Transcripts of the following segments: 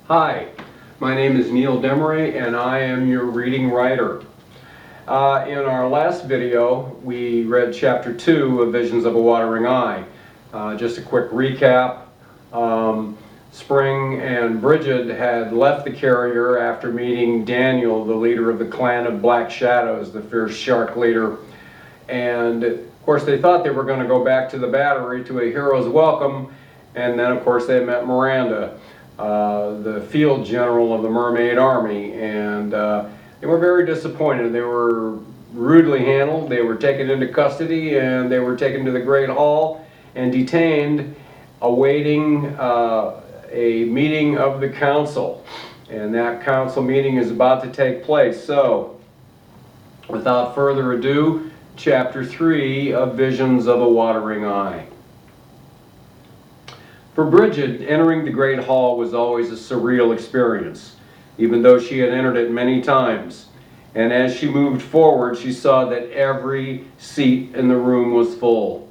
Hi, my name is Neil Demery and I am your reading writer. In our last video, we read Chapter 2 of Visions of a Watering Eye. Just a quick recap. Spring and Bridget had left the carrier after meeting Daniel, the leader of the clan of Black Shadows, the fierce shark leader. And of course they thought they were going to go back to the battery to a hero's welcome, and then of course they met Miranda, the field general of the mermaid army, and they were very disappointed. They were rudely handled, they were taken into custody, and they were taken to the Great Hall and detained, awaiting a meeting of the council. And that council meeting is about to take place. So, without further ado, Chapter 3 of Visions of a Watering Eye. For Bridget, entering the Great Hall was always a surreal experience, even though she had entered it many times. And as she moved forward, she saw that every seat in the room was full.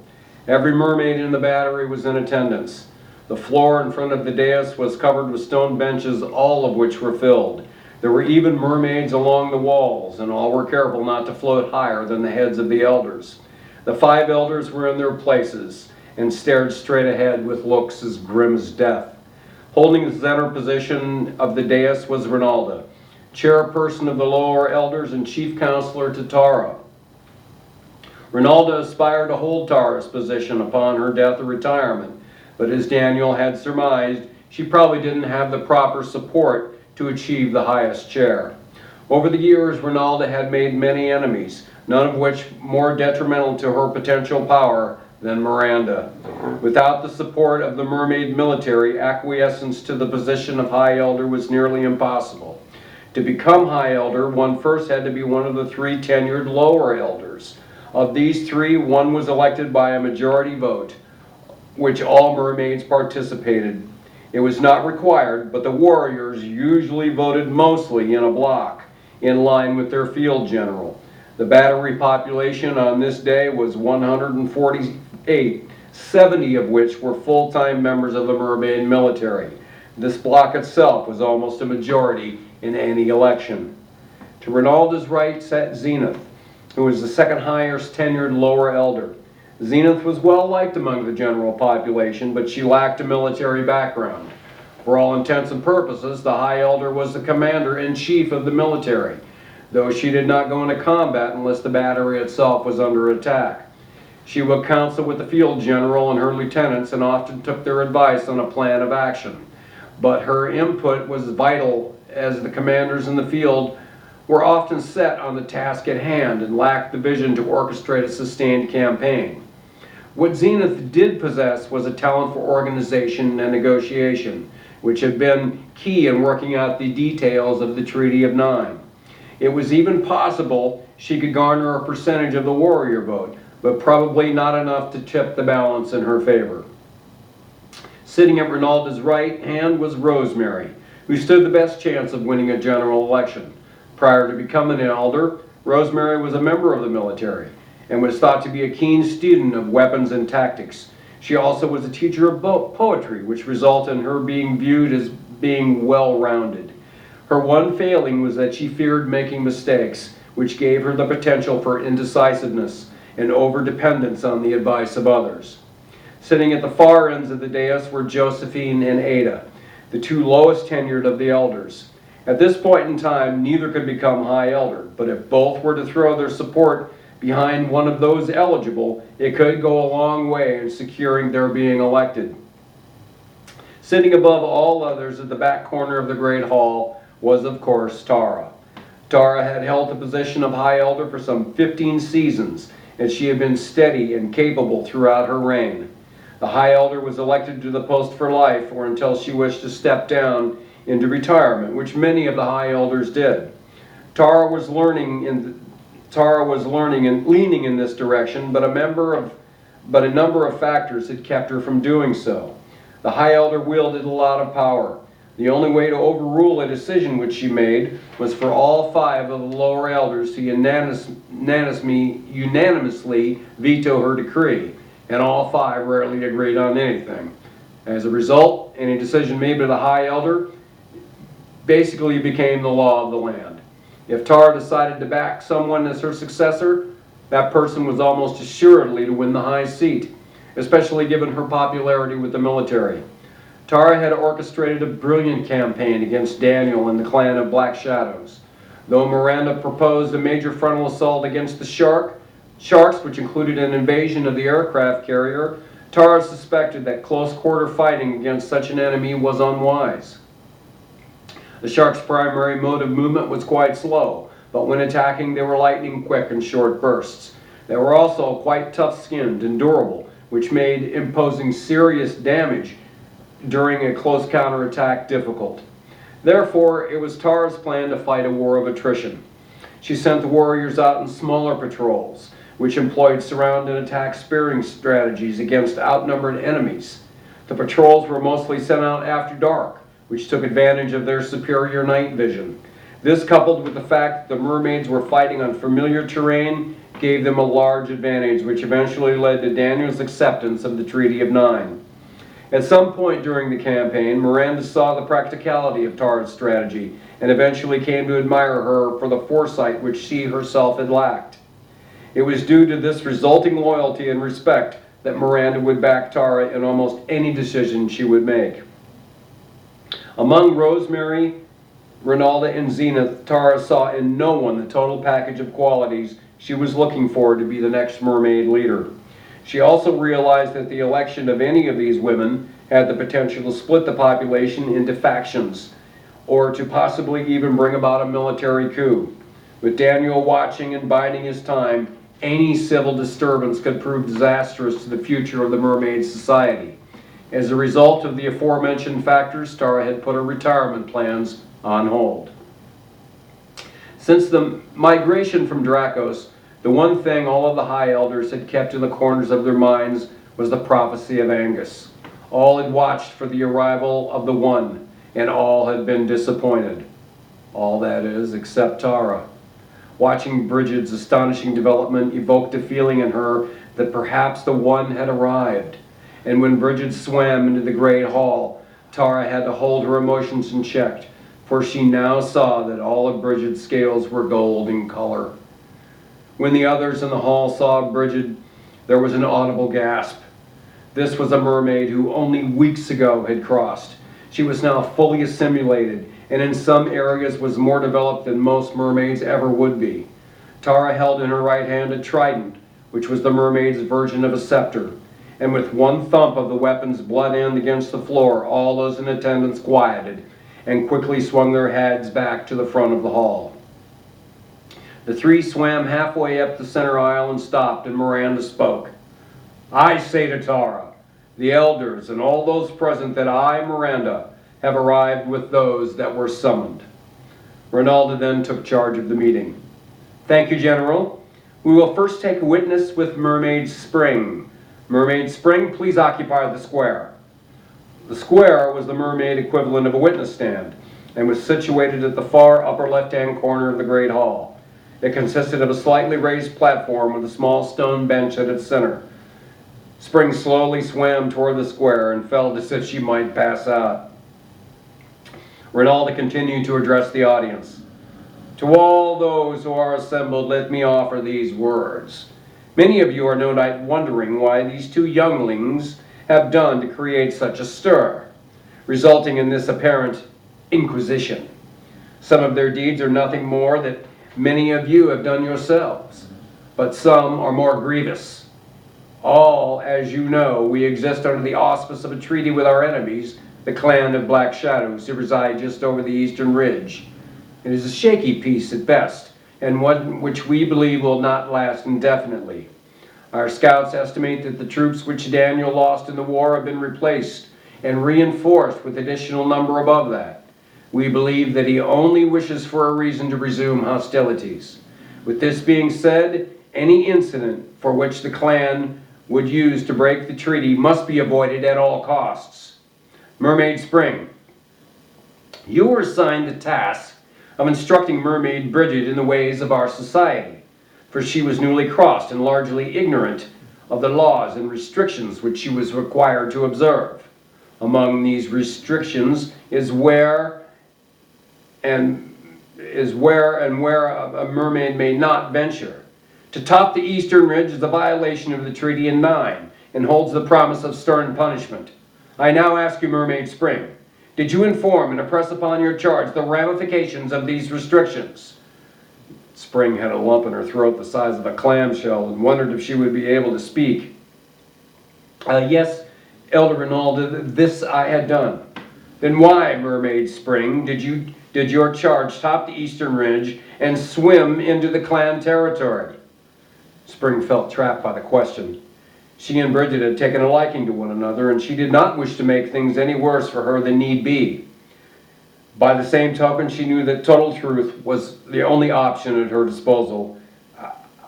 Every mermaid in the battery was in attendance. The floor in front of the dais was covered with stone benches, all of which were filled. There were even mermaids along the walls, and all were careful not to float higher than the heads of the elders. The 5 elders were in their places and stared straight ahead with looks as grim as death. Holding the center position of the dais was Ronalda, chairperson of the lower elders and chief counselor to Tara. Ronalda aspired to hold Tara's position upon her death or retirement, but as Daniel had surmised, she probably didn't have the proper support to achieve the highest chair. Over the years, Ronalda had made many enemies, none of which more detrimental to her potential power than Miranda. Without the support of the mermaid military, acquiescence to the position of High Elder was nearly impossible. To become High Elder, one first had to be one of the 3 tenured lower elders. Of these 3, one was elected by a majority vote, which all mermaids participated. It was not required, but the warriors usually voted mostly in a block, in line with their field general. The battery population on this day was 148, 70 of which were full-time members of the mermaid military. This block itself was almost a majority in any election. To Ronalda's right sat Zenith, who was the second highest tenured lower elder. Zenith was well liked among the general population, but she lacked a military background. For all intents and purposes, the High Elder was the commander-in-chief of the military, though she did not go into combat unless the battery itself was under attack. She would counsel with the field general and her lieutenants and often took their advice on a plan of action. But her input was vital, as the commanders in the field were often set on the task at hand and lacked the vision to orchestrate a sustained campaign. What Zenith did possess was a talent for organization and negotiation, which had been key in working out the details of the Treaty of Nine. It was even possible she could garner a percentage of the warrior vote, but probably not enough to tip the balance in her favor. Sitting at Ronalda's right hand was Rosemary, who stood the best chance of winning a general election. Prior to becoming an elder, Rosemary was a member of the military and was thought to be a keen student of weapons and tactics. She also was a teacher of poetry, which resulted in her being viewed as being well-rounded. Her one failing was that she feared making mistakes, which gave her the potential for indecisiveness and over-dependence on the advice of others. Sitting at the far ends of the dais were Josephine and Ada, the 2 lowest tenured of the elders. At this point in time, neither could become High Elder, but if both were to throw their support behind one of those eligible, it could go a long way in securing their being elected. Sitting above all others at the back corner of the Great Hall was, of course, Tara. Tara had held the position of High Elder for some 15 seasons, and she had been steady and capable throughout her reign. The High Elder was elected to the post for life, or until she wished to step down into retirement, which many of the High Elders did. Tara was learning and leaning in this direction, but a number of factors had kept her from doing so. The High Elder wielded a lot of power. The only way to overrule a decision which she made was for all 5 of the lower elders to unanimously veto her decree, and all 5 rarely agreed on anything. As a result, any decision made by the High Elder basically became the law of the land. If Tara decided to back someone as her successor, that person was almost assuredly to win the high seat, especially given her popularity with the military. Tara had orchestrated a brilliant campaign against Daniel and the clan of Black Shadows. Though Miranda proposed a major frontal assault against the Sharks, which included an invasion of the aircraft carrier, Tara suspected that close-quarter fighting against such an enemy was unwise. The Sharks' primary mode of movement was quite slow, but when attacking they were lightning quick in short bursts. They were also quite tough-skinned and durable, which made imposing serious damage during a close counterattack difficult. Therefore, it was Tara's plan to fight a war of attrition. She sent the warriors out in smaller patrols, which employed surround and attack spearing strategies against outnumbered enemies. The patrols were mostly sent out after dark, which took advantage of their superior night vision. This, coupled with the fact that the mermaids were fighting on familiar terrain, gave them a large advantage, which eventually led to Daniel's acceptance of the Treaty of Nine. At some point during the campaign, Miranda saw the practicality of Tara's strategy and eventually came to admire her for the foresight which she herself had lacked. It was due to this resulting loyalty and respect that Miranda would back Tara in almost any decision she would make. Among Rosemary, Ronalda, and Zenith, Tara saw in no one the total package of qualities she was looking for to be the next mermaid leader. She also realized that the election of any of these women had the potential to split the population into factions, or to possibly even bring about a military coup. With Daniel watching and biding his time, any civil disturbance could prove disastrous to the future of the mermaid society. As a result of the aforementioned factors, Tara had put her retirement plans on hold. Since the migration from Dracos, the one thing all of the High Elders had kept in the corners of their minds was the prophecy of Angus. All had watched for the arrival of the One, and all had been disappointed. All, that is, except Tara. Watching Bridget's astonishing development evoked a feeling in her that perhaps the One had arrived. And when Bridget swam into the great hall, Tara had to hold her emotions in check, for she now saw that all of Bridget's scales were gold in color. When the others in the hall saw Bridget, there was an audible gasp. This was a mermaid who only weeks ago had crossed. She was now fully assimilated, and in some areas was more developed than most mermaids ever would be. Tara held in her right hand a trident, which was the mermaid's version of a scepter, and with one thump of the weapon's blunt end against the floor, all those in attendance quieted and quickly swung their heads back to the front of the hall. The three swam halfway up the center aisle and stopped, and Miranda spoke. "I say to Tara, the elders, and all those present, that I, Miranda, have arrived with those that were summoned." Ronalda then took charge of the meeting. "Thank you, General. We will first take witness with Mermaid Spring. Mermaid Spring, please occupy the square." The square was the mermaid equivalent of a witness stand, and was situated at the far upper left-hand corner of the great hall. It consisted of a slightly raised platform with a small stone bench at its center. Spring slowly swam toward the square and felt as if she might pass out. Ronalda continued to address the audience. "To all those who are assembled, let me offer these words. Many of you are no doubt wondering why these two younglings have done to create such a stir, resulting in this apparent inquisition. Some of their deeds are nothing more than many of you have done yourselves, but some are more grievous. All, as you know, we exist under the auspice of a treaty with our enemies, the clan of Black Shadows, who reside just over the eastern ridge. It is a shaky peace at best, and one which we believe will not last indefinitely. Our scouts estimate that the troops which Daniel lost in the war have been replaced and reinforced with additional number above that. We believe that he only wishes for a reason to resume hostilities. With this being said, any incident for which the clan would use to break the treaty must be avoided at all costs. Mermaid Spring, you were assigned the task of instructing Mermaid Bridget in the ways of our society, for she was newly crossed and largely ignorant of the laws and restrictions which she was required to observe. Among these restrictions is where and where a mermaid may not venture. To top the eastern ridge is a violation of the treaty in 9 and holds the promise of stern punishment. I now ask you, Mermaid Spring, did you inform and impress upon your charge the ramifications of these restrictions? Spring had a lump in her throat the size of a clamshell and wondered if she would be able to speak. Yes, Elder Rinaldo, this I had done. Then why, Mermaid Spring, did your charge top the eastern ridge and swim into the clan territory? Spring felt trapped by the question. She and Bridget had taken a liking to one another, and she did not wish to make things any worse for her than need be. By the same token, she knew that total truth was the only option at her disposal.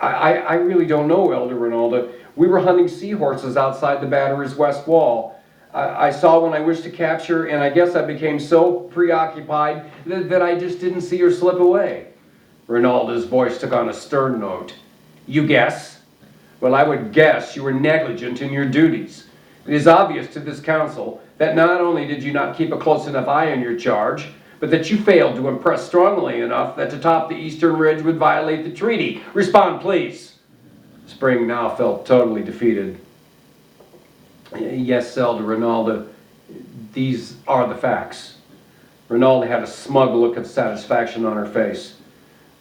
I really don't know, Elder Rinaldo. We were hunting seahorses outside the battery's west wall. I saw one I wished to capture, and I guess I became so preoccupied that I just didn't see her slip away. Rinaldo's voice took on a stern note. You guess? Well, I would guess you were negligent in your duties. It is obvious to this council that not only did you not keep a close enough eye on your charge, but that you failed to impress strongly enough that to top the eastern ridge would violate the treaty. Respond, please. Spring now felt totally defeated. Yes, Elder Rinaldo, these are the facts. Rinaldo had a smug look of satisfaction on her face.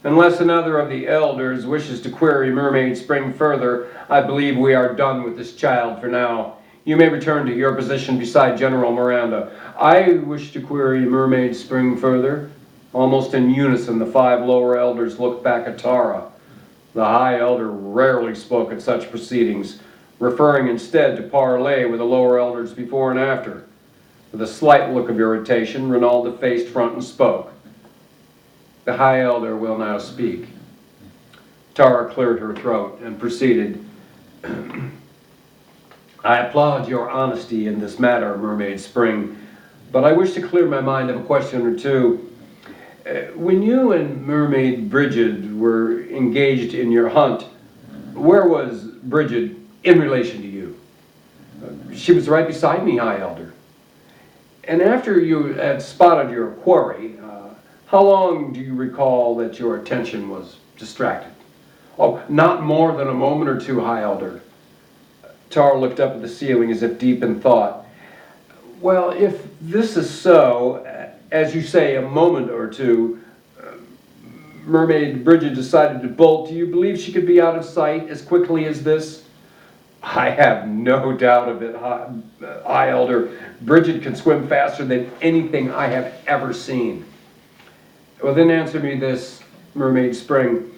Unless another of the elders wishes to query Mermaid Spring further, I believe we are done with this child for now. You may return to your position beside General Miranda. I wish to query Mermaid Spring further. Almost in unison, the 5 lower elders looked back at Tara. The high elder rarely spoke at such proceedings, referring instead to parley with the lower elders before and after. With a slight look of irritation, Rinaldo faced front and spoke. The high elder will now speak. Tara cleared her throat and proceeded. I applaud your honesty in this matter, Mermaid Spring, but I wish to clear my mind of a question or two. When you and Mermaid Bridget were engaged in your hunt, where was Bridget in relation to you? She was right beside me, High Elder. And after you had spotted your quarry, how long do you recall that your attention was distracted? Oh, not more than a moment or two, High Elder. Tara looked up at the ceiling as if deep in thought. Well, if this is so, as you say, a moment or two, Mermaid Bridget decided to bolt. Do you believe she could be out of sight as quickly as this? I have no doubt of it, High Elder. Bridget can swim faster than anything I have ever seen. Well, then answer me this, Mermaid Spring.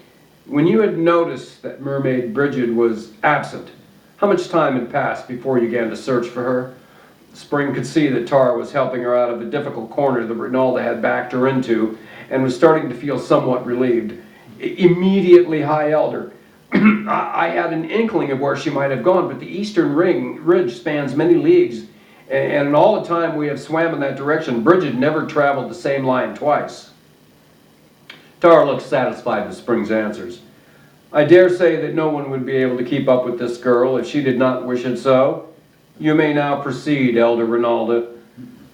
When you had noticed that Mermaid Bridget was absent, how much time had passed before you began to search for her? Spring could see that Tara was helping her out of the difficult corner that Rinaldo had backed her into and was starting to feel somewhat relieved. Immediately, High Elder, I had an inkling of where she might have gone, but the eastern ridge spans many leagues, and in all the time we have swam in that direction, Bridget never traveled the same line twice. Tara looked satisfied with Spring's answers. I dare say that no one would be able to keep up with this girl if she did not wish it so. You may now proceed, Elder Rinaldo.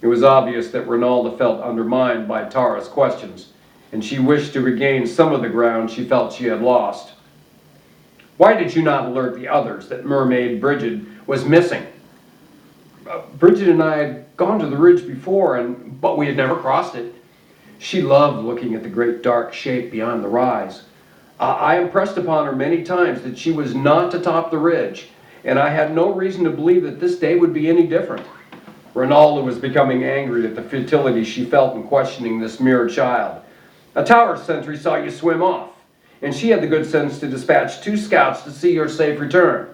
It was obvious that Rinaldo felt undermined by Tara's questions, and she wished to regain some of the ground she felt she had lost. Why did you not alert the others that Mermaid Bridget was missing? Bridget and I had gone to the ridge before, but we had never crossed it. She loved looking at the great dark shape beyond the rise. I impressed upon her many times that she was not to top the ridge, and I had no reason to believe that this day would be any different. Rinaldo was becoming angry at the futility she felt in questioning this mere child. A tower sentry saw you swim off, and she had the good sense to dispatch 2 scouts to see your safe return.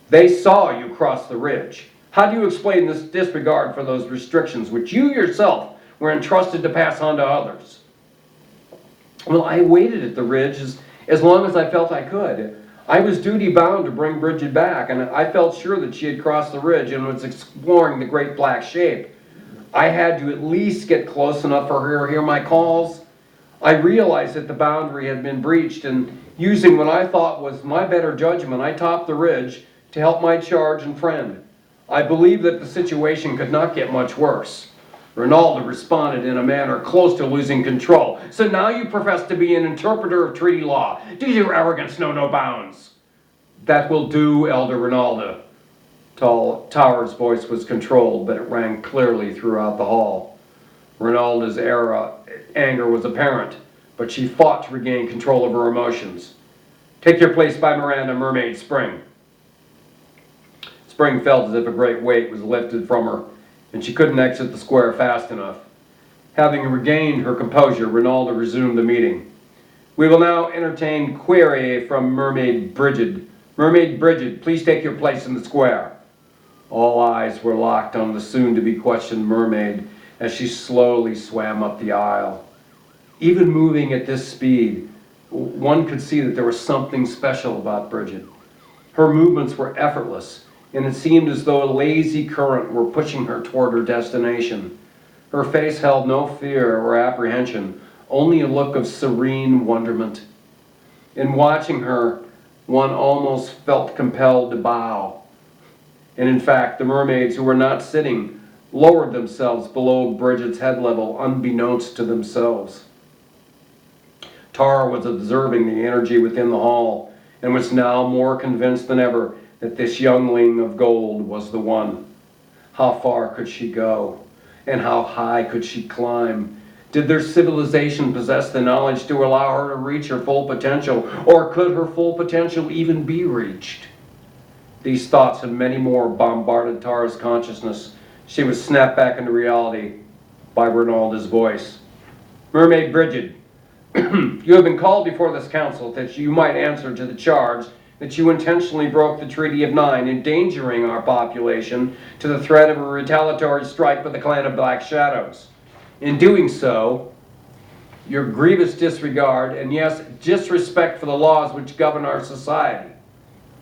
They saw you cross the ridge. How do you explain this disregard for those restrictions which you yourself were entrusted to pass on to others? Well, I waited at the ridge as long as I felt I could. I was duty-bound to bring Bridget back, and I felt sure that she had crossed the ridge and was exploring the great black shape. I had to at least get close enough for her to hear my calls. I realized that the boundary had been breached, and using what I thought was my better judgment, I topped the ridge to help my charge and friend. I believed that the situation could not get much worse. Rinaldo responded in a manner close to losing control. So now you profess to be an interpreter of treaty law. Does your arrogance know no bounds? That will do, Elder Rinaldo. Tower's voice was controlled, but it rang clearly throughout the hall. Rinaldo's anger was apparent, but she fought to regain control of her emotions. Take your place by Miranda, Mermaid Spring. Spring felt as if a great weight was lifted from her, and she couldn't exit the square fast enough. Having regained her composure, Rinaldo resumed the meeting. We will now entertain query from Mermaid Bridget. Mermaid Bridget, please take your place in the square. All eyes were locked on the soon-to-be-questioned mermaid as she slowly swam up the aisle. Even moving at this speed, one could see that there was something special about Bridget. Her movements were effortless, and it seemed as though a lazy current were pushing her toward her destination. Her face held no fear or apprehension, only a look of serene wonderment. In watching her, one almost felt compelled to bow. And in fact, the mermaids who were not sitting lowered themselves below Bridget's head level, unbeknownst to themselves. Tara was observing the energy within the hall and was now more convinced than ever that this youngling of gold was the one. How far could she go? And how high could she climb? Did their civilization possess the knowledge to allow her to reach her full potential, or could her full potential even be reached? These thoughts and many more bombarded Tara's consciousness. She was snapped back into reality by Rinaldo's voice. Mermaid Bridget, you have been called before this council that you might answer to the charge that you intentionally broke the Treaty of Nine, endangering our population to the threat of a retaliatory strike by the clan of Black Shadows. In doing so, your grievous disregard and, yes, disrespect for the laws which govern our society.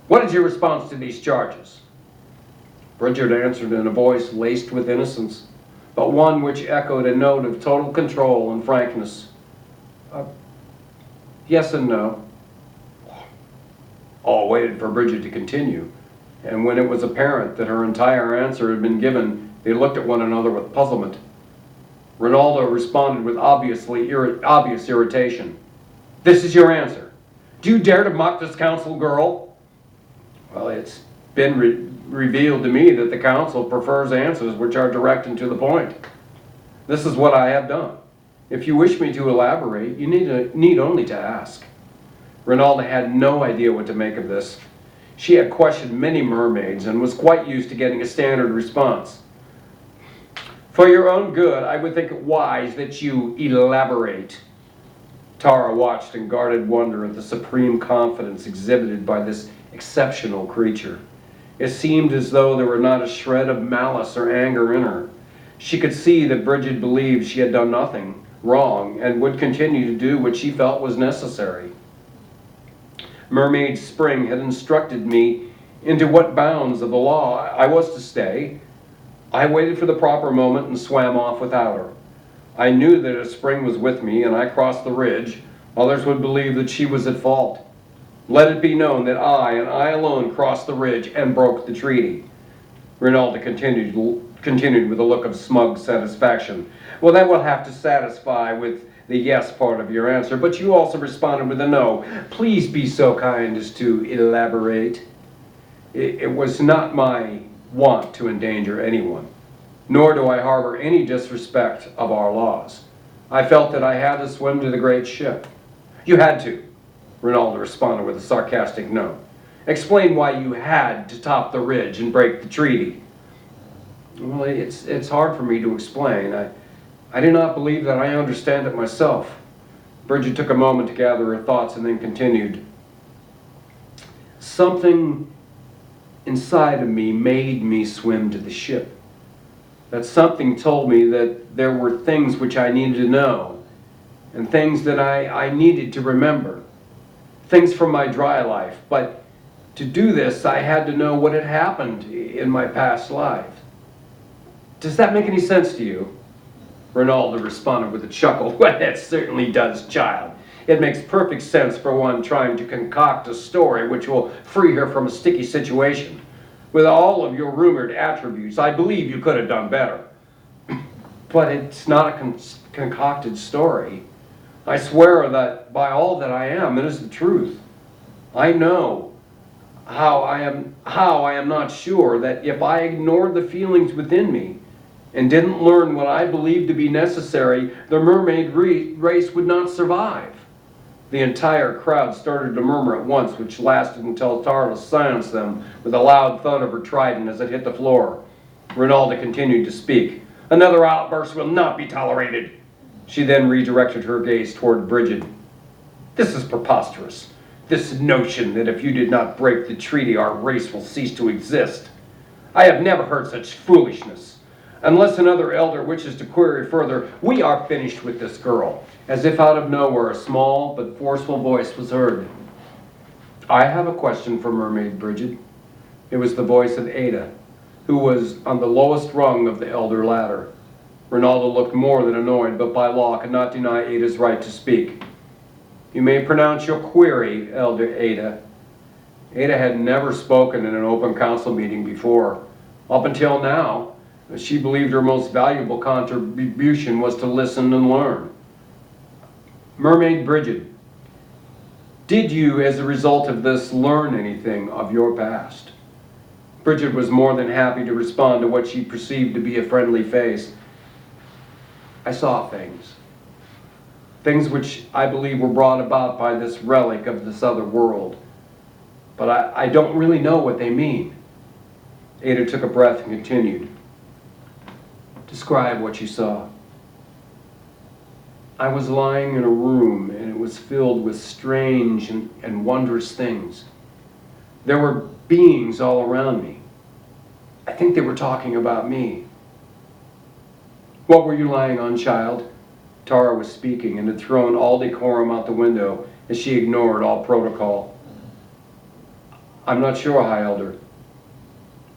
What is your response to these charges? Bridget answered in a voice laced with innocence, but one which echoed a note of total control and frankness. Yes and no. All waited for Bridget to continue, and when it was apparent that her entire answer had been given, they looked at one another with puzzlement. Rinaldo responded with obvious irritation. This is your answer. Do you dare to mock this council, girl? Well, it's been revealed to me that the council prefers answers which are direct and to the point. This is what I have done. If you wish me to elaborate, you need only to ask. Rinaldo had no idea what to make of this. She had questioned many mermaids and was quite used to getting a standard response. For your own good, I would think it wise that you elaborate. Tara watched in guarded wonder at the supreme confidence exhibited by this exceptional creature. It seemed as though there were not a shred of malice or anger in her. She could see that Bridget believed she had done nothing wrong and would continue to do what she felt was necessary. Mermaid Spring had instructed me into what bounds of the law I was to stay. I waited for the proper moment and swam off without her. I knew that if Spring was with me and I crossed the ridge, others would believe that she was at fault. Let it be known that I, and I alone, crossed the ridge and broke the treaty. Rinaldo continued with a look of smug satisfaction. Well, that will have to satisfy with the yes part of your answer, but you also responded with a no. Please be so kind as to elaborate. It was not my want to endanger anyone, nor do I harbor any disrespect of our laws. I felt that I had to swim to the great ship. You had to, Rinaldo responded with a sarcastic no. Explain why you had to top the ridge and break the treaty. Well, it's hard for me to explain. I do not believe that I understand it myself. Bridget took a moment to gather her thoughts and then continued. Something inside of me made me swim to the ship. That something told me that there were things which I needed to know, and things that I needed to remember, things from my dry life. But to do this, I had to know what had happened in my past life. Does that make any sense to you? Rinaldo responded with a chuckle. Well, that certainly does, child. It makes perfect sense for one trying to concoct a story which will free her from a sticky situation. With all of your rumored attributes, I believe you could have done better. But it's not a concocted story. I swear that by all that I am, it is the truth. I know how I am not sure that if I ignored the feelings within me and didn't learn what I believed to be necessary, the mermaid race would not survive. The entire crowd started to murmur at once, which lasted until Tara silenced them with a loud thud of her trident as it hit the floor. Rinalda continued to speak. Another outburst will not be tolerated. She then redirected her gaze toward Bridget. This is preposterous. This notion that if you did not break the treaty, our race will cease to exist. I have never heard such foolishness. Unless another elder wishes to query further, we are finished with this girl. As if out of nowhere, a small but forceful voice was heard. I have a question for Mermaid Bridget. It was the voice of Ada, who was on the lowest rung of the elder ladder. Rinaldo looked more than annoyed, but by law could not deny Ada's right to speak. You may pronounce your query, Elder Ada. Ada had never spoken in an open council meeting before. Up until now, she believed her most valuable contribution was to listen and learn. Mermaid Bridget, did you, as a result of this, learn anything of your past? Bridget was more than happy to respond to what she perceived to be a friendly face. I saw things. Things which I believe were brought about by this relic of this other world. But I don't really know what they mean. Ada took a breath and continued. Describe what you saw. I was lying in a room and it was filled with strange and wondrous things. There were beings all around me. I think they were talking about me. What were you lying on, child? Tara was speaking and had thrown all decorum out the window as she ignored all protocol. I'm not sure, High Elder.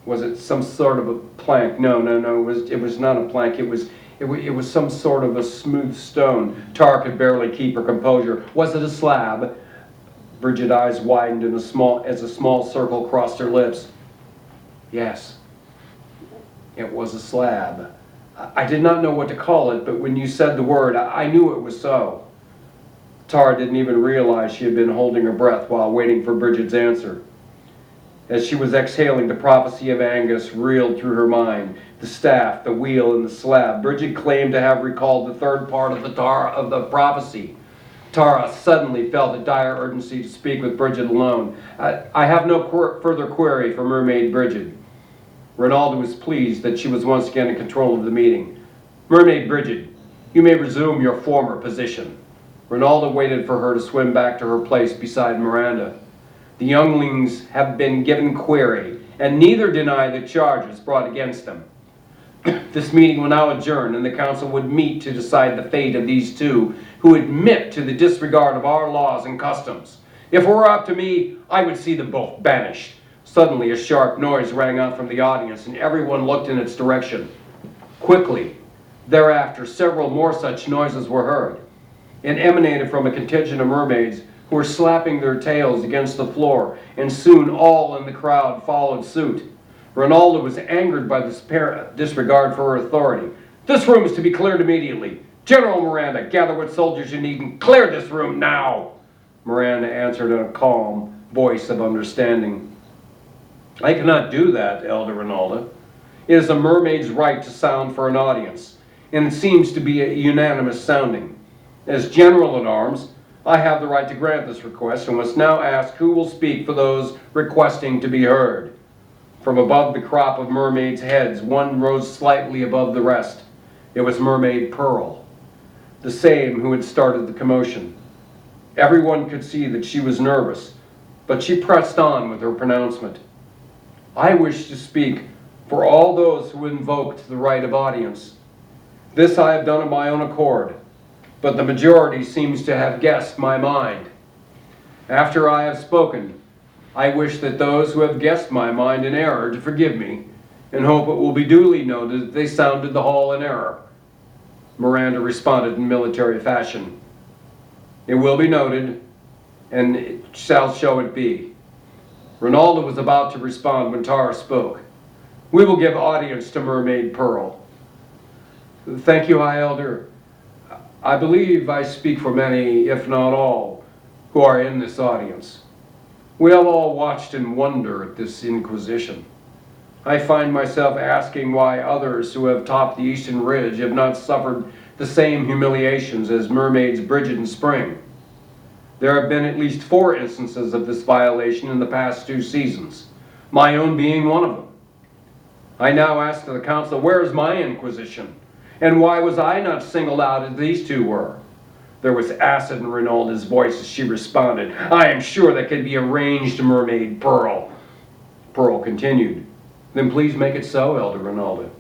Was it some sort of a plank? No. It was not a plank. It was some sort of a smooth stone. Tara could barely keep her composure. Was it a slab? Bridget's eyes widened as a small circle crossed her lips. Yes, it was a slab. I did not know what to call it, but when you said the word, I knew it was so. Tara didn't even realize she had been holding her breath while waiting for Bridget's answer. As she was exhaling, the prophecy of Angus reeled through her mind. The staff, the wheel, and the slab. Bridget claimed to have recalled the third part of the prophecy. Tara suddenly felt a dire urgency to speak with Bridget alone. I have no further query for Mermaid Bridget. Rinaldo was pleased that she was once again in control of the meeting. Mermaid Bridget, you may resume your former position. Rinaldo waited for her to swim back to her place beside Miranda. The younglings have been given query, and neither deny the charges brought against them. This meeting will now adjourn, and the council would meet to decide the fate of these two who admit to the disregard of our laws and customs. If it were up to me, I would see them both banished. Suddenly, a sharp noise rang out from the audience, and everyone looked in its direction. Quickly, thereafter, several more such noises were heard. It emanated from a contingent of mermaids who were slapping their tails against the floor, and soon all in the crowd followed suit. Rinaldo was angered by this disregard for her authority. This room is to be cleared immediately. General Miranda, gather what soldiers you need and clear this room now. Miranda answered in a calm voice of understanding. I cannot do that, Elder Rinaldo. It is a mermaid's right to sound for an audience, and it seems to be a unanimous sounding. As General-at-Arms, I have the right to grant this request and must now ask who will speak for those requesting to be heard. From above the crop of mermaids' heads, one rose slightly above the rest. It was Mermaid Pearl, the same who had started the commotion. Everyone could see that she was nervous, but she pressed on with her pronouncement. I wish to speak for all those who invoked the right of audience. This I have done of my own accord, but the majority seems to have guessed my mind. After I have spoken, I wish that those who have guessed my mind in error to forgive me, and hope it will be duly noted that they sounded the hall in error. Miranda responded in military fashion. It will be noted, and it shall show it be. Rinaldo was about to respond when Tara spoke. We will give audience to Mermaid Pearl. Thank you, High Elder. I believe I speak for many, if not all, who are in this audience. We have all watched in wonder at this inquisition. I find myself asking why others who have topped the Eastern Ridge have not suffered the same humiliations as mermaids Bridget and Spring. There have been at least 4 instances of this violation in the past 2 seasons, my own being one of them. I now ask the council, where is my inquisition? And why was I not singled out as these 2 were? There was acid in Rinalda's voice as she responded, I am sure that could be arranged, Mermaid Pearl. Pearl continued, then please make it so, Elder Rinalda.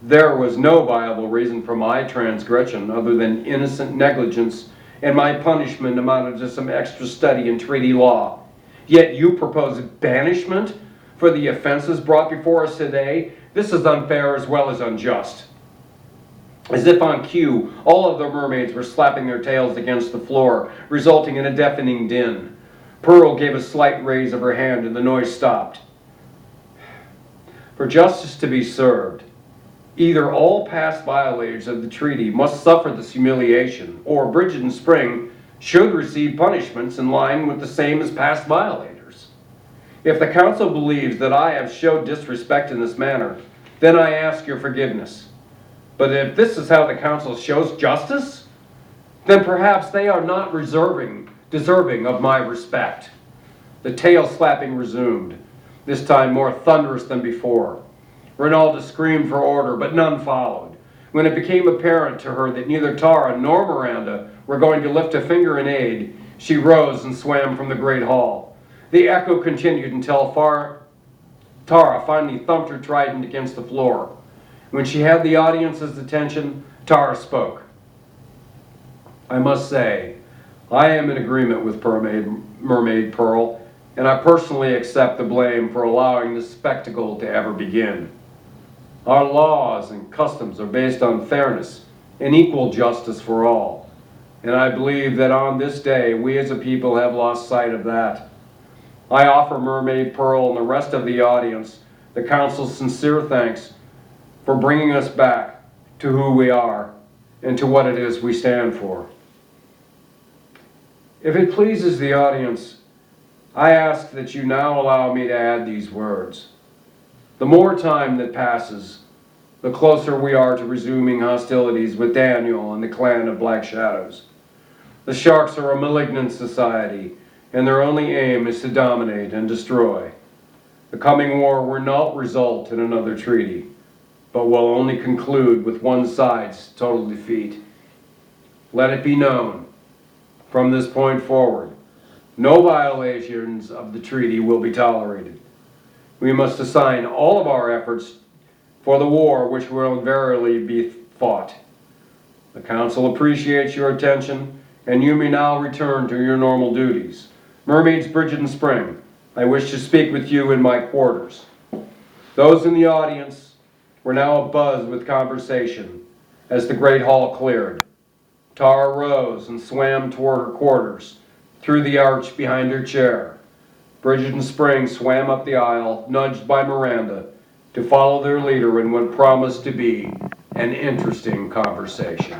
There was no viable reason for my transgression other than innocent negligence, and my punishment amounted to some extra study in treaty law. Yet you propose banishment for the offenses brought before us today? This is unfair as well as unjust. As if on cue, all of the mermaids were slapping their tails against the floor, resulting in a deafening din. Pearl gave a slight raise of her hand and the noise stopped. For justice to be served, either all past violators of the treaty must suffer this humiliation, or Bridget and Spring should receive punishments in line with the same as past violators. If the council believes that I have showed disrespect in this manner, then I ask your forgiveness. But if this is how the council shows justice, then perhaps they are not deserving of my respect. The tail slapping resumed, this time more thunderous than before. Rinalda screamed for order, but none followed. When it became apparent to her that neither Tara nor Miranda were going to lift a finger in aid, she rose and swam from the great hall. The echo continued until Tara finally thumped her trident against the floor. When she had the audience's attention, Tara spoke. I must say, I am in agreement with Mermaid Pearl, and I personally accept the blame for allowing this spectacle to ever begin. Our laws and customs are based on fairness and equal justice for all, and I believe that on this day we as a people have lost sight of that. I offer Mermaid Pearl and the rest of the audience the council's sincere thanks for bringing us back to who we are and to what it is we stand for. If it pleases the audience, I ask that you now allow me to add these words. The more time that passes, the closer we are to resuming hostilities with Daniel and the clan of Black Shadows. The Sharks are a malignant society, and their only aim is to dominate and destroy. The coming war will not result in another treaty, but will only conclude with one side's total defeat. Let it be known, from this point forward, no violations of the treaty will be tolerated. We must assign all of our efforts for the war which will invariably be fought. The council appreciates your attention, and you may now return to your normal duties. Mermaids Bridget and Spring, I wish to speak with you in my quarters. Those in the audience were now abuzz with conversation as the great hall cleared. Tara rose and swam toward her quarters, through the arch behind her chair. Bridget and Spring swam up the aisle, nudged by Miranda, to follow their leader in what promised to be an interesting conversation.